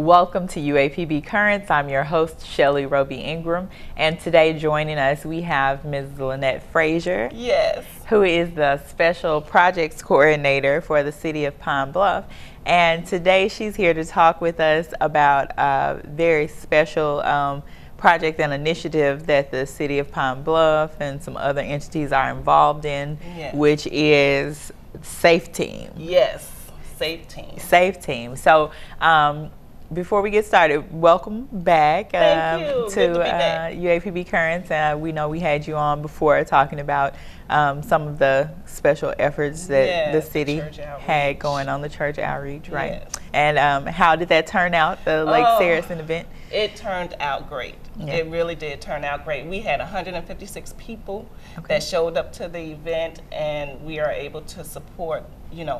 Welcome to UAPB Currents. I'm your host, Shelly Roby Ingram, and today joining us we have Ms. Lanette Frazier, Yes, who is the Special Projects Coordinator for the City of Pine Bluff. And today she's here to talk with us about a very special project and initiative that the City of Pine Bluff and some other entities are involved in, Yes. which is S.A.F.E Team. yes, S.A.F.E team. S.A.F.E Team. So before we get started, welcome back Thank you. to, Good to be back. UAPB Currents. We know we had you on before talking about some of the special efforts that the Yes, city church outreach. had going on, the church outreach, right? Yes. And how did that turn out, the Lake Saracen event? It turned out great. Yeah. It really did turn out great. We had 156 people Okay. that showed up to the event, and we are able to support,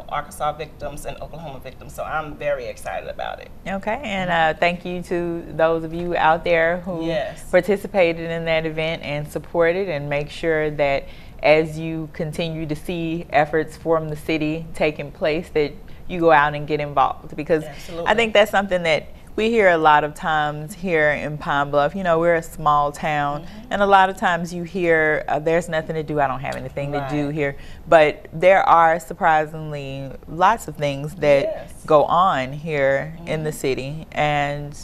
Arkansas victims and Oklahoma victims. So I'm very excited about it. Okay, and thank you to those of you out there who Yes. participated in that event and supported, and make sure that as you continue to see efforts from the city taking place, that you go out and get involved, because Absolutely. I think that's something that we hear a lot of times here in Pine Bluff. We're a small town, and a lot of times you hear, there's nothing to do, I don't have anything to do Right. here. But there are surprisingly lots of things that Yes. go on here in the city, and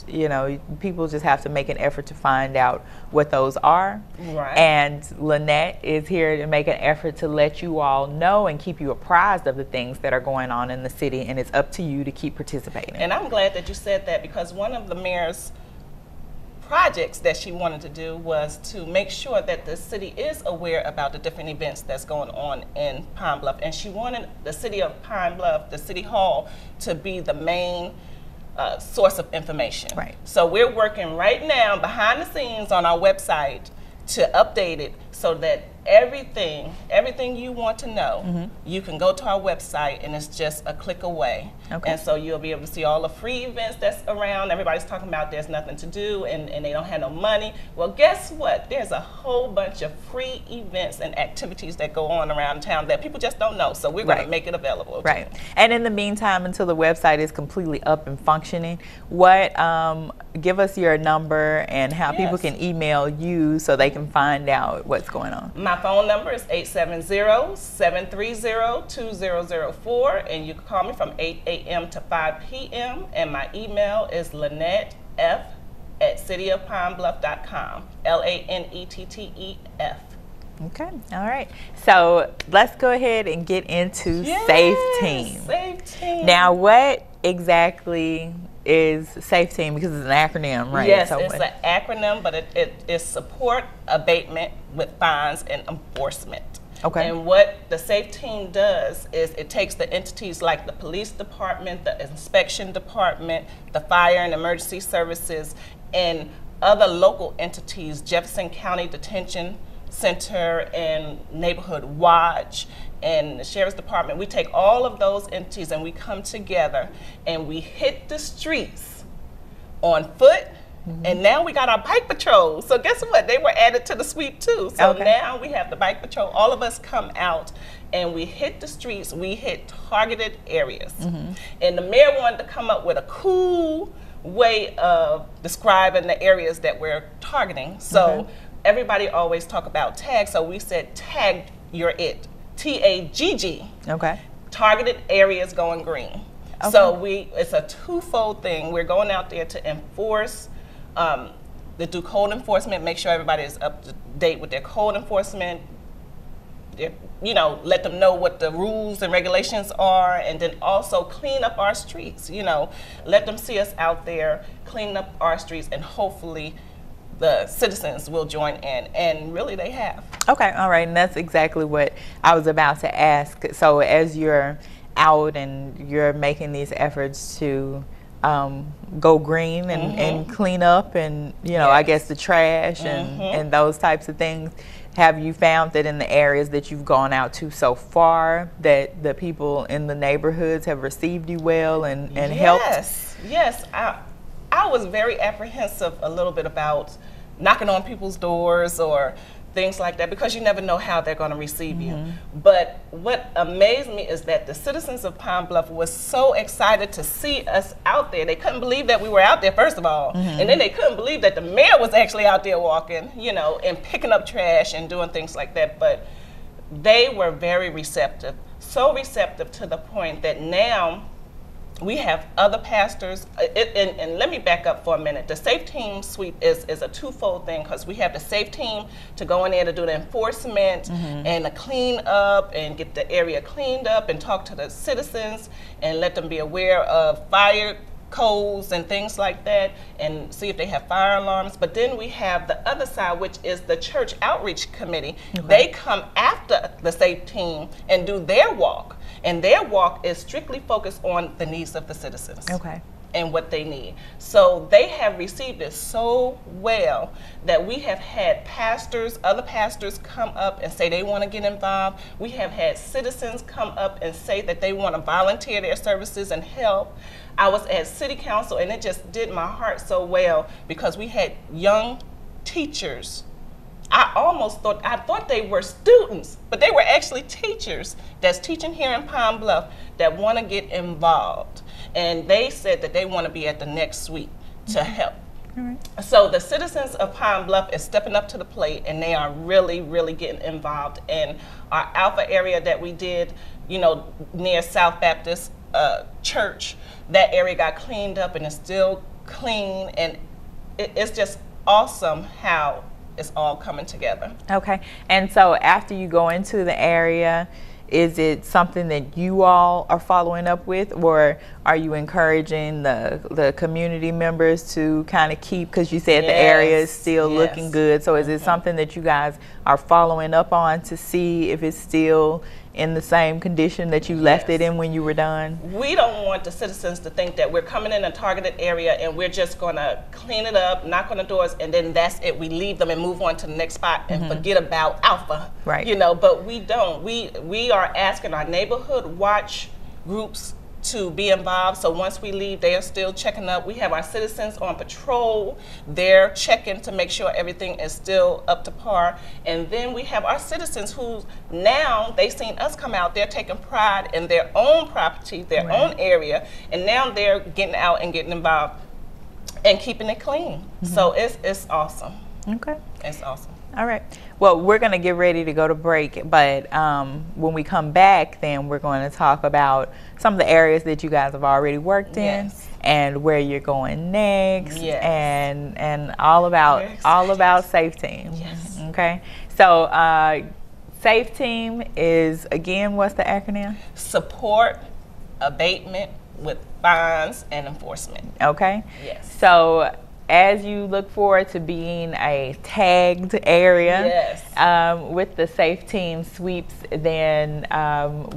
people just have to make an effort to find out what those are. Right. And Lanette is here to make an effort to let you all know and keep you apprised of the things that are going on in the city, and it's up to you to keep participating. And I'm glad that you said that, because one of the mayor's projects that she wanted to do was to make sure that the city is aware about the different events that's going on in Pine Bluff. And she wanted the city of Pine Bluff, the city hall, to be the main source of information. Right. So we're working right now behind the scenes on our website to update it so that everything you want to know, you can go to our website and it's just a click away. Okay. And so you'll be able to see all the free events that's around. Everybody's talking about there's nothing to do and they don't have no money. Well, guess what? There's a whole bunch of free events and activities that go on around town that people just don't know. So we're going Right. to make it available. to Right. them. And in the meantime, until the website is completely up and functioning, give us your number and how people Yes. can email you so they can find out what's going on. My phone number is 870-730-2004, and you can call me from 8 a.m. to 5 p.m. And my email is LanetteF@cityofpinebluff.com. LANETTEF. Okay. All right. So let's go ahead and get into S.A.F.E Team. S.A.F.E team. Now, what exactly is S.A.F.E Team? Because it's an acronym, right? Yes, So it's what- an acronym, but it is support abatement with fines and enforcement. Okay. And what the S.A.F.E team does is it takes the entities like the police department, the inspection department, the fire and emergency services, and other local entities, Jefferson County Detention Center and Neighborhood Watch and the Sheriff's Department. We take all of those entities and we come together and we hit the streets on foot. And now we got our bike patrol. So guess what? They were added to the sweep too. So Okay. now we have the bike patrol. All of us come out and we hit the streets. We hit targeted areas. And the mayor wanted to come up with a cool way of describing the areas that we're targeting. So everybody always talk about tag. So we said tag your it. TAGG. Okay. Targeted areas going green. Okay. So it's a twofold thing. We're going out there to enforce, to do code enforcement, make sure everybody is up to date with their code enforcement, let them know what the rules and regulations are, and then also clean up our streets, let them see us out there cleaning up our streets, and hopefully the citizens will join in, and really they have. Okay, all right, and that's exactly what I was about to ask. So as you're out and you're making these efforts to go green and clean up and, I guess the trash and those types of things, have you found that in the areas that you've gone out to so far that the people in the neighborhoods have received you well and helped? Yes. I was very apprehensive a little bit about knocking on people's doors or things like that, because you never know how they're going to receive you. But what amazed me is that the citizens of Pine Bluff was so excited to see us out there. They couldn't believe that we were out there, first of all, and then they couldn't believe that the mayor was actually out there walking, you know, and picking up trash and doing things like that. But they were very receptive, so receptive to the point that now we have other pastors, and let me back up for a minute. The SAFE team sweep is a twofold thing, because we have the SAFE team to go in there to do the enforcement and the clean up and get the area cleaned up and talk to the citizens and let them be aware of fire codes and things like that, and see if they have fire alarms. But then we have the other side, which is the church outreach committee. They come after the SAFE team and do their walk. And their walk is strictly focused on the needs of the citizens and what they need. So they have received it so well that we have had pastors, other pastors come up and say they want to get involved. We have had citizens come up and say that they want to volunteer their services and help. I was at City Council, and it just did my heart so well, because we had young teachers. I thought they were students, but they were actually teachers that's teaching here in Pine Bluff that want to get involved. And they said that they want to be at the next sweep to help. So the citizens of Pine Bluff is stepping up to the plate, and they are really, really getting involved. And our Alpha area that we did, you know, near South Baptist Church, that area got cleaned up and it's still clean. And it's just awesome how it's all coming together. Okay. And so after you go into the area, is it something that you all are following up with, or are you encouraging the community members to kind of keep, because you said the area is still looking good, so is it something that you guys are following up on to see if it's still in the same condition that you left it in when you were done? We don't want the citizens to think that we're coming in a targeted area and we're just going to clean it up, knock on the doors, and then that's it. We leave them and move on to the next spot and forget about Alpha. You know, but we don't. We are asking our neighborhood watch groups to be involved. So once we leave, they are still checking up. We have our citizens on patrol. They're checking to make sure everything is still up to par. And then we have our citizens who now they've seen us come out. They're taking pride in their own property, their own area, and now they're getting out and getting involved and keeping it clean. So it's awesome. Okay. It's awesome. All right. Well, we're going to get ready to go to break, but when we come back, then we're going to talk about some of the areas that you guys have already worked in and where you're going next, and all about S.A.F.E team. Okay. So S.A.F.E team is, again, what's the acronym? Support Abatement with Fines and Enforcement. Okay. So as you look forward to being a tagged area with the S.A.F.E team sweeps, then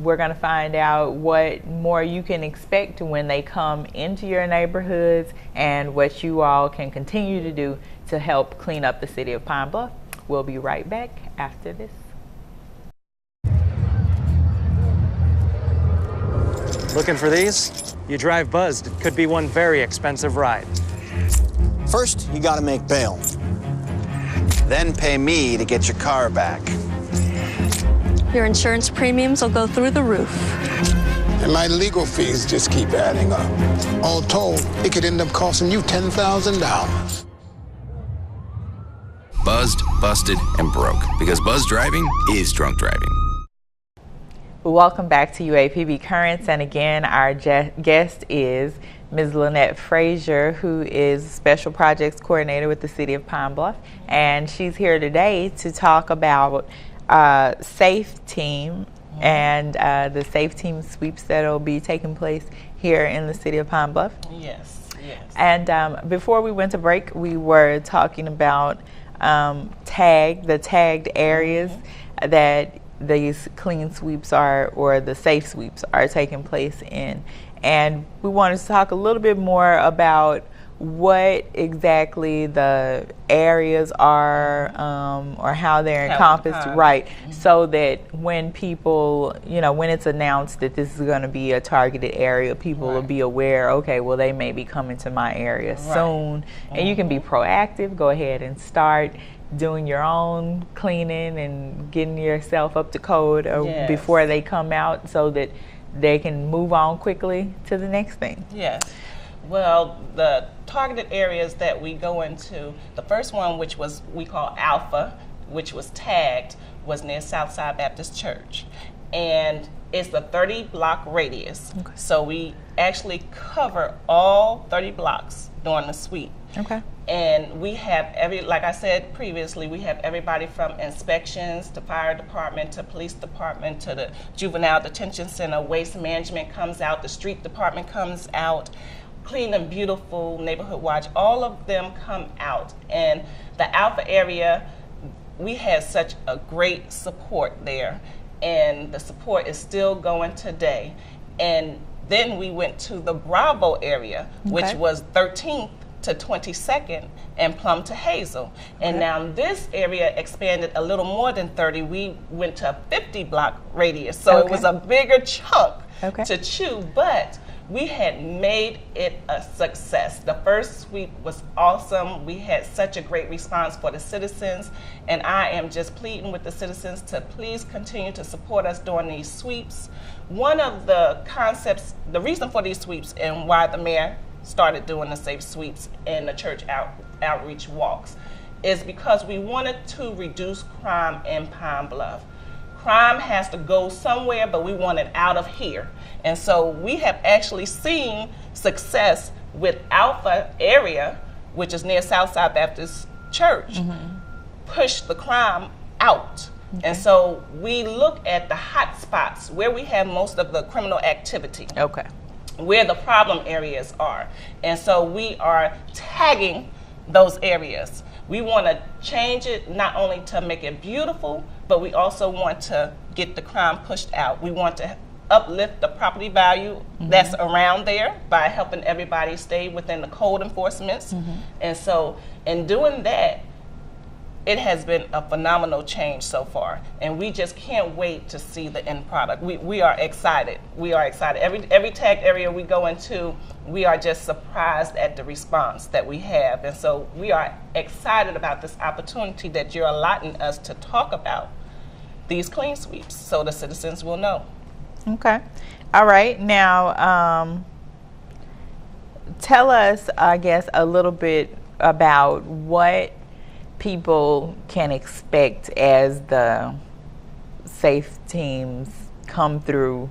we're going to find out what more you can expect when they come into your neighborhoods and what you all can continue to do to help clean up the city of Pine Bluff. We'll be right back after this. Looking for these? You drive buzzed. It could be one very expensive ride. First, you gotta make bail. Then pay me to get your car back. Your insurance premiums will go through the roof. And my legal fees just keep adding up. All told, it could end up costing you $10,000. Buzzed, busted, and broke. Because buzz driving is drunk driving. Welcome back to UAPB Currents, and again, our guest is Ms. Lanette Frazier, who is Special Projects Coordinator with the City of Pine Bluff, and she's here today to talk about S.A.F.E team and the S.A.F.E team sweeps that will be taking place here in the City of Pine Bluff. And before we went to break, we were talking about the tagged areas that these clean sweeps or the safe sweeps are taking place in. And we wanted to talk a little bit more about what exactly the areas are, or how they're encompassed, right? So that when people, when it's announced that this is going to be a targeted area, people will be aware, okay, well, they may be coming to my area soon. And you can be proactive, go ahead and start doing your own cleaning and getting yourself up to code before they come out, so that they can move on quickly to the next thing. Yes. Well, the targeted areas that we go into, the first one, which was we call Alpha, which was tagged, was near Southside Baptist Church. And it's a 30-block radius. Okay. So we actually cover all 30 blocks during the sweep. Okay. And we have like I said previously, we have everybody from inspections to fire department to police department to the juvenile detention center, waste management comes out, the street department comes out, Clean and Beautiful, Neighborhood Watch, all of them come out. And the Alpha area, we had such a great support there. And the support is still going today. And then we went to the Bravo area, which was 13th to 22nd and Plum to Hazel. And now this area expanded a little more than 30. We went to a 50-block radius. So it was a bigger chunk to chew, but we had made it a success. The first sweep was awesome. We had such a great response for the citizens, and I am just pleading with the citizens to please continue to support us during these sweeps. One of the concepts, the reason for these sweeps and why the mayor started doing the safe sweeps and the church outreach walks is because we wanted to reduce crime in Pine Bluff. Crime has to go somewhere, but we want it out of here. And so we have actually seen success with Alpha area, which is near Southside Baptist Church, push the crime out. And so we look at the hot spots where we have most of the criminal activity. Where the problem areas are. And so we are tagging those areas. We want to change it not only to make it beautiful, but we also want to get the crime pushed out. We want to uplift the property value that's around there by helping everybody stay within the code enforcements. And so in doing that, it has been a phenomenal change so far, and we just can't wait to see the end product. We are excited. We are excited. Every tagged area we go into, we are just surprised at the response that we have, and so we are excited about this opportunity that you're allotting us to talk about these clean sweeps, so the citizens will know. Okay. All right. Now, tell us, I guess, a little bit about what people can expect as the SAFE teams come through.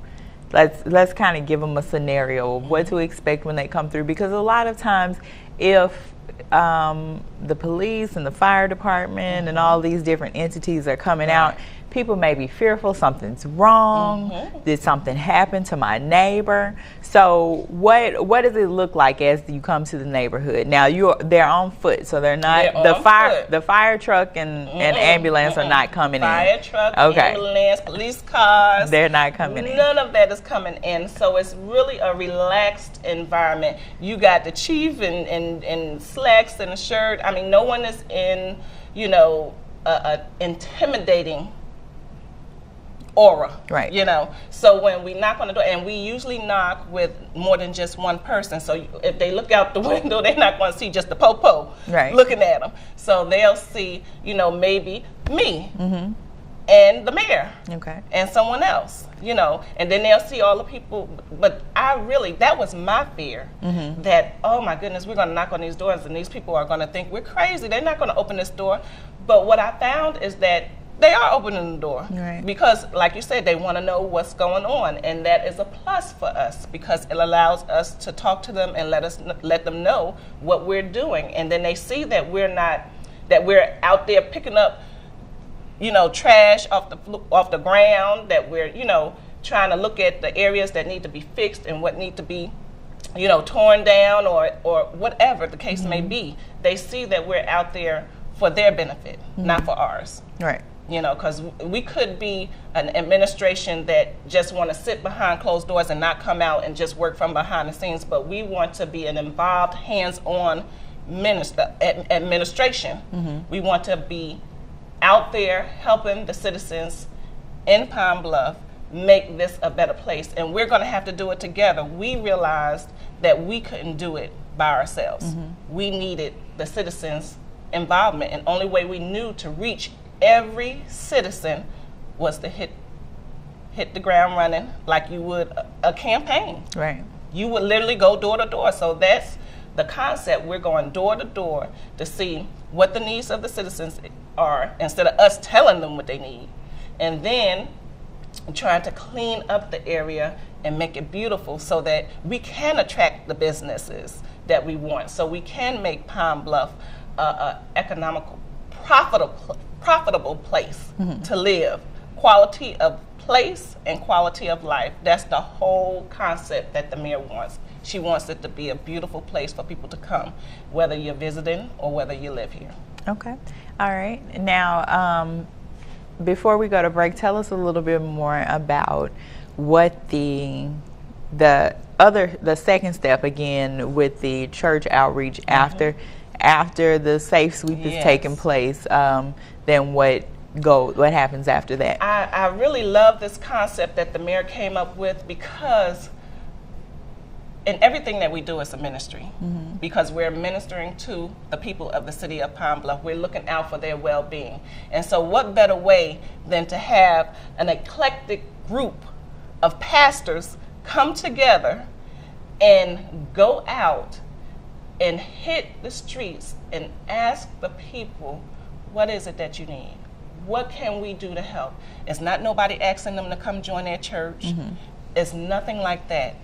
Let's kind of give them a scenario of what to expect when they come through, because a lot of times if the police and the fire department and all these different entities are coming out, people may be fearful something's wrong. Did something happen to my neighbor? So what does it look like as you come to the neighborhood? Now they're on foot, so they're not the fire truck and ambulance are not coming in. Fire truck, ambulance, police cars. They're not coming in. None of that is coming in. So it's really a relaxed environment. You got the chief in slacks and a shirt. I mean, no one is in, a intimidating aura, so when we knock on the door, and we usually knock with more than just one person, so if they look out the window, they're not going to see just the po-po looking at them, so they'll see maybe me and the mayor and someone else, and then they'll see all the people. But that was my fear, that, oh my goodness, we're going to knock on these doors and these people are going to think we're crazy, they're not going to open this door. But what I found is that they are opening the door because, like you said, they want to know what's going on, and that is a plus for us because it allows us to talk to them and let them know what we're doing, and then they see that we're out there picking up, trash off the ground, that we're trying to look at the areas that need to be fixed and what need to be torn down or whatever the case may be. They see that we're out there for their benefit, not for ours. You know, because we could be an administration that just want to sit behind closed doors and not come out and just work from behind the scenes, but we want to be an involved, hands-on administration. We want to be out there helping the citizens in Pine Bluff make this a better place, and we're going to have to do it together. We realized that we couldn't do it by ourselves. We needed the citizens' involvement, and only way we knew to reach every citizen was to hit the ground running like you would a campaign. Right. You would literally go door to door. So that's the concept. We're going door to door to see what the needs of the citizens are instead of us telling them what they need. And then trying to clean up the area and make it beautiful so that we can attract the businesses that we want. So we can make Pine Bluff a economical, profitable place to live. Quality of place and quality of life. That's the whole concept that the mayor wants. She wants it to be a beautiful place for people to come, whether you're visiting or whether you live here. Okay. All right. Now, before we go to break, tell us a little bit more about what the second step again with the church outreach after the S.A.F.E sweep is taking place. Then what happens after that? I really love this concept that the mayor came up with, because in everything that we do is a ministry, because we're ministering to the people of the city of Pine Bluff. We're looking out for their well-being. And so what better way than to have an eclectic group of pastors come together and go out and hit the streets and ask the people, what is it that you need? What can we do to help? It's not nobody asking them to come join their church. It's nothing like that.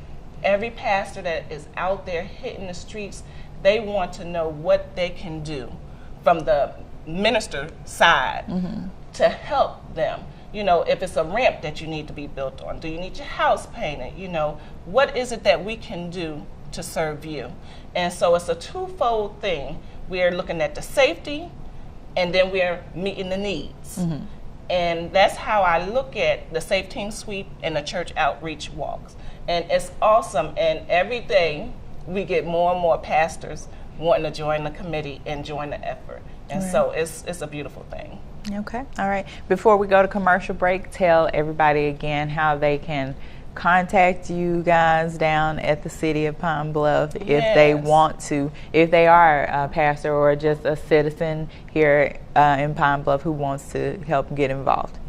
Every pastor that is out there hitting the streets, they want to know what they can do from the minister side to help them. You know, if it's a ramp that you need to be built on, do you need your house painted? You know, what is it that we can do to serve you? And so it's a twofold thing. We're looking at the safety, and then we're meeting the needs. And that's how I look at the Safe Team Sweep and the church outreach walks. And it's awesome, and every day we get more and more pastors wanting to join the committee and join the effort. And so it's a beautiful thing. Okay, all right. Before we go to commercial break, tell everybody again how they can contact you guys down at the city of Pine Bluff if they want to, if they are a pastor or just a citizen here in Pine Bluff who wants to help get involved.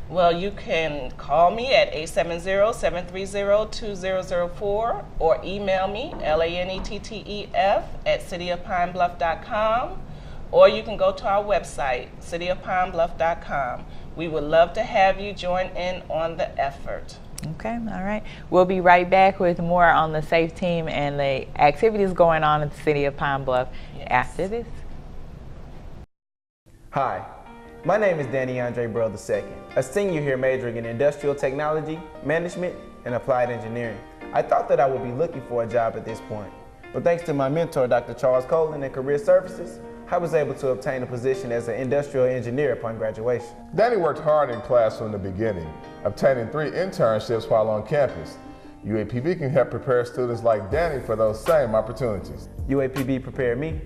Well, you can call me at 870-730-2004 or email me, lanettef@cityofpinebluff.com, or you can go to our website, cityofpinebluff.com. We would love to have you join in on the effort. Okay, all right. We'll be right back with more on the SAFE team and the activities going on in the city of Pine Bluff after this. Hi, my name is Danny Andre Burrell II, a senior here majoring in industrial technology, management, and applied engineering. I thought that I would be looking for a job at this point, but thanks to my mentor, Dr. Charles Colin and Career Services, I was able to obtain a position as an industrial engineer upon graduation. Danny worked hard in class from the beginning, obtaining 3 internships while on campus. UAPB can help prepare students like Danny for those same opportunities. UAPB prepared me.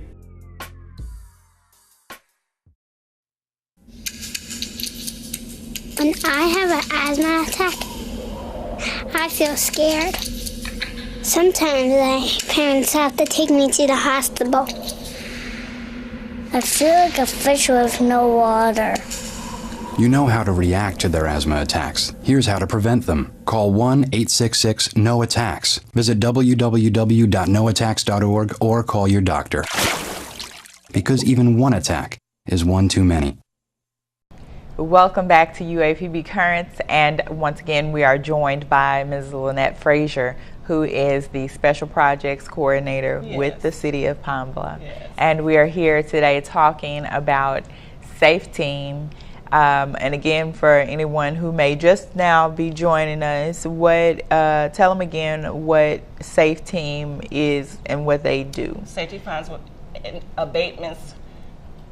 When I have an asthma attack, I feel scared. Sometimes my parents have to take me to the hospital. I feel like a fish with no water. You know how to react to their asthma attacks. Here's how to prevent them. Call 1-866-NO-ATTACKS. Visit www.noattacks.org or call your doctor. Because even one attack is one too many. Welcome back to UAPB Currents, and once again we are joined by Ms. Lanette Frazier, who is the Special Projects Coordinator with the City of Pine Bluff. And we are here today talking about SAFE Team. And again, for anyone who may just now be joining us, tell them again what SAFE Team is and what they do. Safety fines, abatements,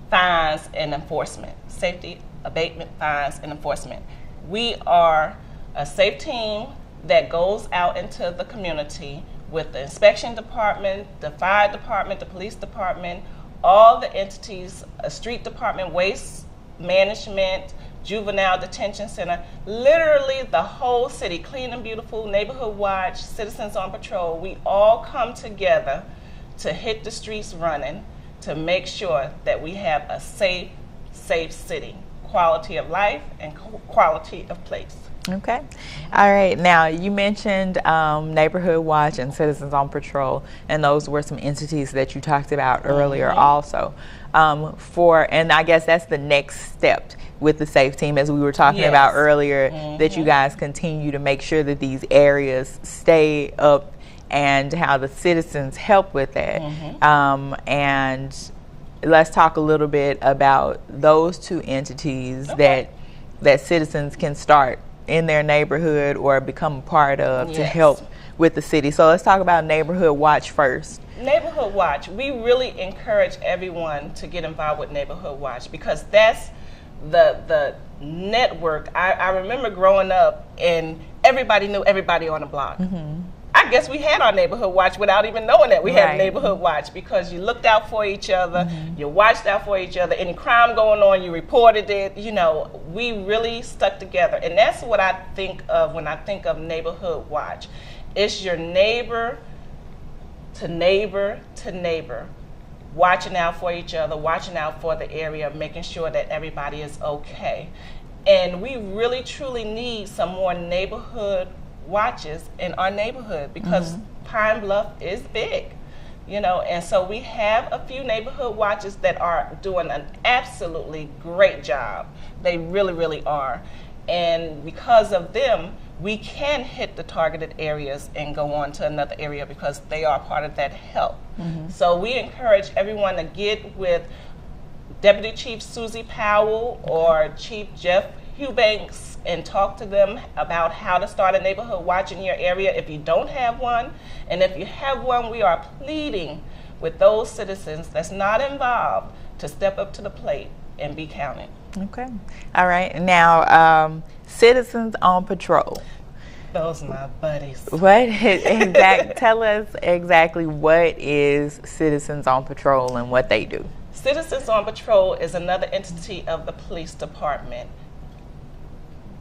fines, and enforcement. Safety abatement, fines, and enforcement. We are a SAFE team that goes out into the community with the inspection department, the fire department, the police department, all the entities, a street department, waste management, juvenile detention center, literally the whole city, Clean and Beautiful, Neighborhood Watch, Citizens on Patrol. We all come together to hit the streets running to make sure that we have a safe city, quality of life and quality of place. Okay. All right. Now, you mentioned Neighborhood Watch and Citizens on Patrol, and those were some entities that you talked about earlier also. And I guess that's the next step with the SAFE team, as we were talking about earlier, that you guys continue to make sure that these areas stay up and how the citizens help with that. And let's talk a little bit about those two entities that citizens can start in their neighborhood or become a part of to help with the city. So let's talk about Neighborhood Watch first. Neighborhood Watch, we really encourage everyone to get involved with Neighborhood Watch because that's the network. I remember growing up and everybody knew everybody on the block. I guess we had our Neighborhood Watch without even knowing that we had a Neighborhood Watch because you looked out for each other, you watched out for each other. Any crime going on, you reported it. You know, we really stuck together. And that's what I think of when I think of Neighborhood Watch. It's your neighbor to neighbor to neighbor, watching out for each other, watching out for the area, making sure that everybody is okay. And we really, truly need some more neighborhood watches in our neighborhood because Pine Bluff is big, you know, and so we have a few neighborhood watches that are doing an absolutely great job. They really, really are. And because of them, we can hit the targeted areas and go on to another area because they are part of that help. So we encourage everyone to get with Deputy Chief Susie Powell or Chief Jeff Eubanks and talk to them about how to start a neighborhood watch in your area if you don't have one. And if you have one, we are pleading with those citizens that's not involved to step up to the plate and be counted. Okay. All right. Now, Citizens on Patrol. Those are my buddies. Tell us exactly what is Citizens on Patrol and what they do. Citizens on Patrol is another entity of the police department.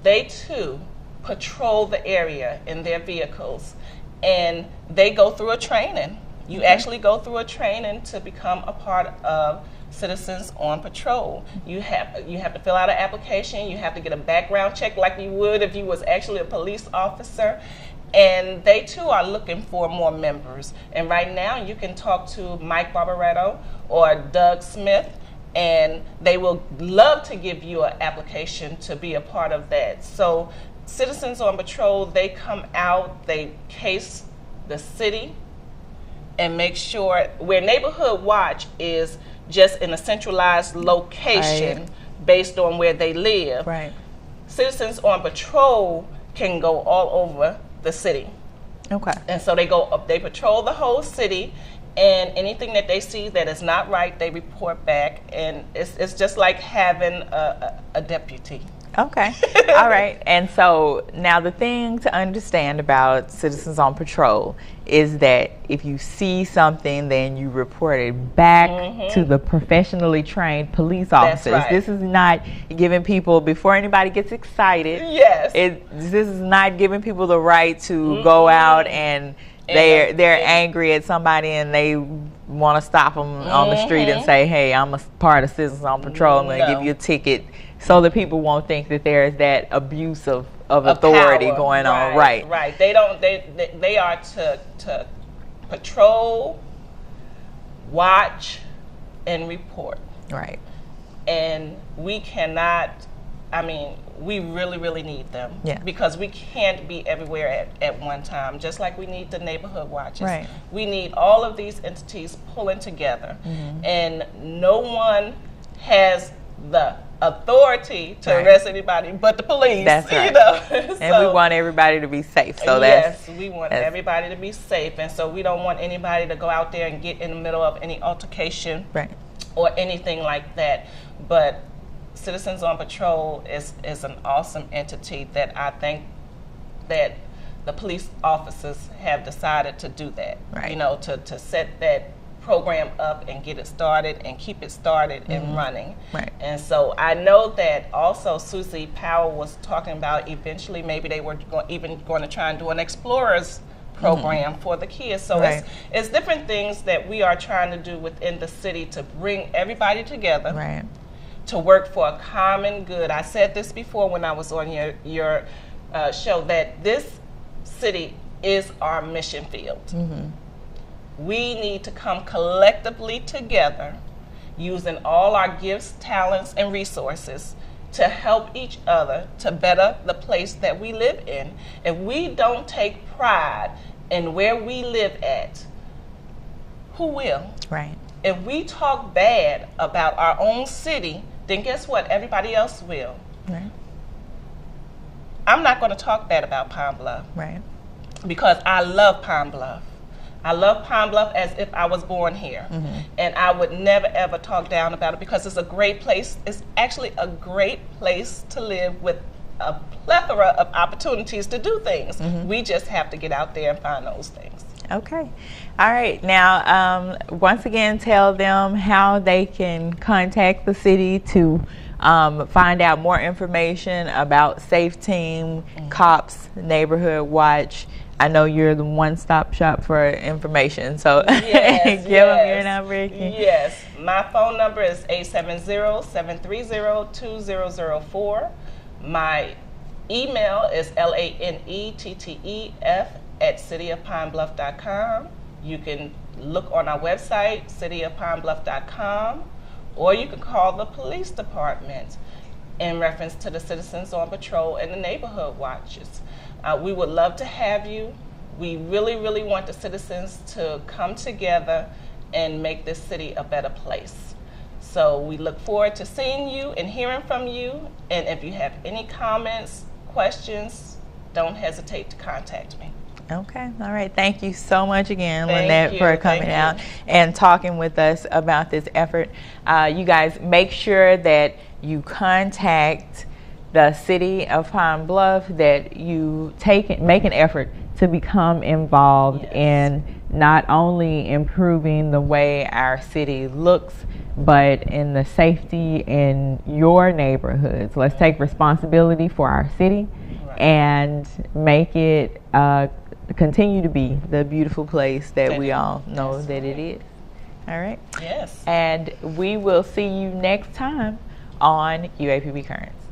They too patrol the area in their vehicles and they go through a training. You actually go through a training to become a part of Citizens on Patrol. You have to fill out an application, you have to get a background check like you would if you was actually a police officer. And they too are looking for more members. And right now you can talk to Mike Barbaretto or Doug Smith and they will love to give you an application to be a part of that. So Citizens on Patrol, they come out, they case the city and make sure where Neighborhood Watch is just in a centralized location based on where they live. Citizens on Patrol can go all over the city. And so they patrol the whole city. And anything that they see that is not right, they report back. And it's just like having a deputy. Okay. All right. And so now the thing to understand about Citizens on Patrol is that if you see something, then you report it back to the professionally trained police officers. This is not giving people, before anybody gets excited, this is not giving people the right to go out and they're angry at somebody and they want to stop them on the street and say, hey, I'm a part of Citizens on Patrol, I'm going to give you a ticket, so that people won't think that there's that abuse of authority going on. They are to patrol, watch, and report. And we cannot, we really, really need them because we can't be everywhere at one time, just like we need the neighborhood watches. We need all of these entities pulling together, and no one has the authority to arrest anybody but the police. You know? And we want everybody to be safe. So we want everybody to be safe, and so we don't want anybody to go out there and get in the middle of any altercation or anything like that. But Citizens on Patrol is an awesome entity that I think that the police officers have decided to do that. Right. You know, to set that program up and get it started and keep it started and running. Right. And so I know that also Susie Powell was talking about eventually maybe they were even going to try and do an Explorers program for the kids. So Right. it's different things that we are trying to do within the city to bring everybody together. Right. To work for a common good. I said this before when I was on your show, that this city is our mission field. We need to come collectively together using all our gifts, talents, and resources to help each other to better the place that we live in. If we don't take pride in where we live at, who will? Right. If we talk bad about our own city, then guess what? Everybody else will. Right. I'm not going to talk bad about Pine Bluff Right. because I love Pine Bluff. I love Pine Bluff as if I was born here. And I would never ever talk down about it because it's a great place. It's actually a great place to live with a plethora of opportunities to do things. We just have to get out there and find those things. Okay. All right. Now, once again, tell them how they can contact the city to find out more information about SAFE Team, COPS, Neighborhood Watch. I know you're the one-stop shop for information, so give them your number. Yes, my phone number is 870-730-2004. My email is lanettef@cityofpinebluff.com. You can look on our website, cityofpinebluff.com, or you can call the police department in reference to the Citizens on Patrol and the Neighborhood Watches. We would love to have you. We really, really want the citizens to come together and make this city a better place. So we look forward to seeing you and hearing from you. And if you have any comments, questions, don't hesitate to contact me. Okay. All right. Thank you so much again, Thank Lanette, you. for coming out and talking with us about this effort. You guys make sure that you contact the City of Pine Bluff, that you make an effort to become involved in not only improving the way our city looks, but in the safety in your neighborhoods. Let's take responsibility for our city and make it continue to be the beautiful place that we all know that it is. All right? Yes. And we will see you next time on UAPB Currents.